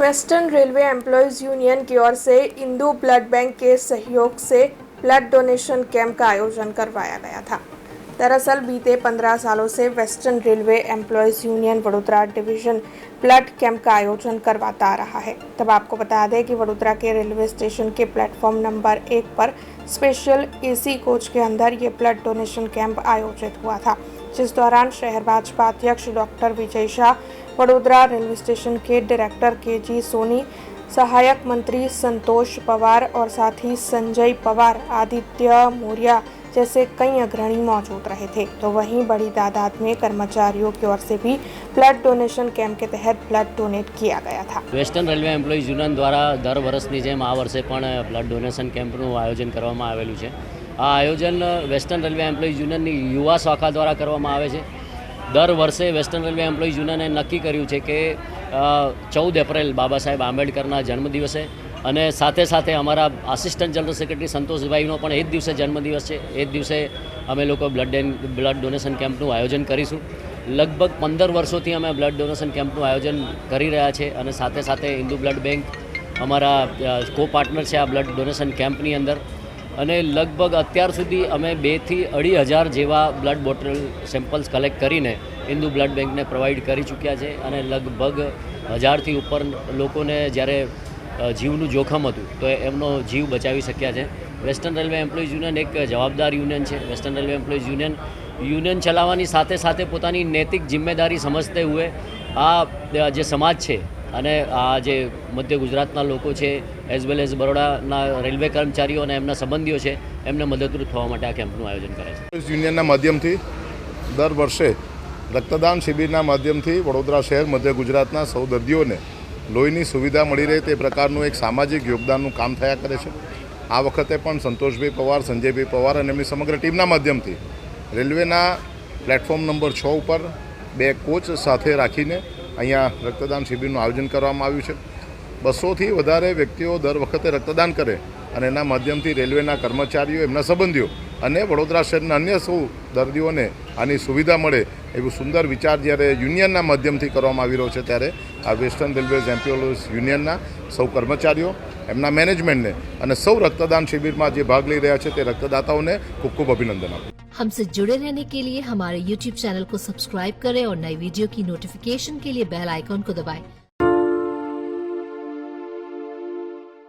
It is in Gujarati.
वेस्टर्न रेलवे एम्प्लॉयज़ यूनियन की ओर से इंदू ब्लड बैंक के सहयोग से ब्लड डोनेशन कैंप का आयोजन करवाया गया था। दरअसल बीते 15 सालों से western railway employees union Vadodara division blood camp का आयोजन करवाता आ रहा है। तब आपको बता दें कि वडोदरा के रेलवे स्टेशन के प्लेटफॉर्म नंबर 1 पर स्पेशल एसी कोच के अंदर ये ब्लड डोनेशन कैंप आयोजित हुआ था, जिस दौरान शहर भाजपा अध्यक्ष doctor Vijay Shah, Vadodara railway station के डायरेक्टर के.जी. सोनी, सहायक मंत्री संतोष पवार और साथ ही संजय पवार, आदित्य मौर्य जैसे कई अग्रणी मौजूद रहे थे। तो वहीं बड़ी तादाद में कर्मचारियों की ओर से भी ब्लड डोनेशन कैंप के तहत ब्लड डोनेट किया गया था। वेस्टर्न रेलवे एम्प्लॉयीज યુનિયન દ્વારા દર વર્ષની જેમ આ વર્ષે પણ બ્લડ ડોનેશન કેમ્પનું આયોજન કરવામાં આવેલું છે। આ આયોજન વેસ્ટર્ન રેલવે એમ્પ્લોયીઝ યુનિયનની યુવા શાખા દ્વારા કરવામાં આવે છે। દર વર્ષે વેસ્ટર્ન રેલવે એમ્પ્લોયીઝ યુનિયને નક્કી કર્યું છે કે 14 એપ્રિલ બાબા સાહેબ આંબેડકરના જન્મદિવસે અને સાથે સાથે અમારા આસિસ્ટન્ટ જનરલ સેક્રેટરી સંતોષભાઈનો પણ એ જ દિવસે જન્મદિવસ છે। એ જ દિવસે અમે લોકો બ્લડ ડોનેશન કેમ્પનું આયોજન કરીશું। લગભગ 15 વર્ષોથી અમે બ્લડ ડોનેશન કેમ્પનું આયોજન કરી રહ્યા છે અને સાથે સાથે હિન્દુ બ્લડ બેંક અમારા કો પાર્ટનર છે આ બ્લડ ડોનેશન કેમ્પની અંદર। અને લગભગ અત્યાર સુધી અમે 2 થી 2,500 જેવા બ્લડ બોટલ સેમ્પલ્સ કલેક્ટ કરીને હિન્દુ બ્લડ બેંકને પ્રોવાઈડ કરી ચૂક્યા છે અને લગભગ 1000થી ઉપર લોકોને જ્યારે જીવનું જોખમ હતું તો એમનો જીવ બચાવી શક્યા છે। વેસ્ટર્ન રેલવે એમ્પ્લોયીઝ યુનિયન એક જવાબદાર યુનિયન છે। વેસ્ટર્ન રેલવે એમ્પ્લોયીઝ યુનિયન ચલાવવાની સાથે સાથે પોતાની નૈતિક જિમ્મેદારી સમજતે हुए આ જે સમાજ છે અને આ જે મધ્ય ગુજરાતના લોકો છે એઝ વેલ એઝ બરોડાના રેલવે કર્મચારીઓ અને એમના સંબંધીઓ છે એમને મદદરૂપ થવા માટે આ કેમ્પનું આયોજન કરે છે। યુનિયનના માધ્યમથી દર વર્ષે રક્તદાન શિબિરના માધ્યમથી વડોદરા શહેર મધ્ય ગુજરાતના સૌ દર્દીઓને લોહીની સુવિધા મળી રહે તે પ્રકારનું એક સામાજિક યોગદાનનું કામ થયા કરે છે। આ વખતે પણ સંતોષભાઈ પવાર, સંજયભાઈ પવાર અને એમની સમગ્ર ટીમના માધ્યમથી રેલવેના પ્લેટફોર્મ નંબર 6 ઉપર 2 કોચ સાથે રાખીને અહીંયા રક્તદાન શિબિરનું આયોજન કરવામાં આવ્યું છે। 200થી વધારે વ્યક્તિઓ દર વખતે રક્તદાન કરે અને એના માધ્યમથી રેલવેના કર્મચારીઓ, એમના સંબંધીઓ અને વડોદરા શહેરના અન્ય સૌ દર્દીઓને આની સુવિધા મળે એવું સુંદર વિચાર જ્યારે યુનિયનના માધ્યમથી કરવામાં આવી રહ્યો છે ત્યારે આ વેસ્ટર્ન રેલવેઝ એમ્પ્લોયીઝ યુનિયનના સૌ કર્મચારીઓ, એમના મેનેજમેન્ટને અને સૌ રક્તદાન શિબિરમાં જે ભાગ લઈ રહ્યા છે તે રક્તદાતાઓને ખૂબ ખૂબ અભિનંદન આપું। हमसे जुड़े रहने के लिए हमारे YouTube चैनल को सब्सक्राइब करें और नई वीडियो की नोटिफिकेशन के लिए बेल आइकॉन को दबाएं।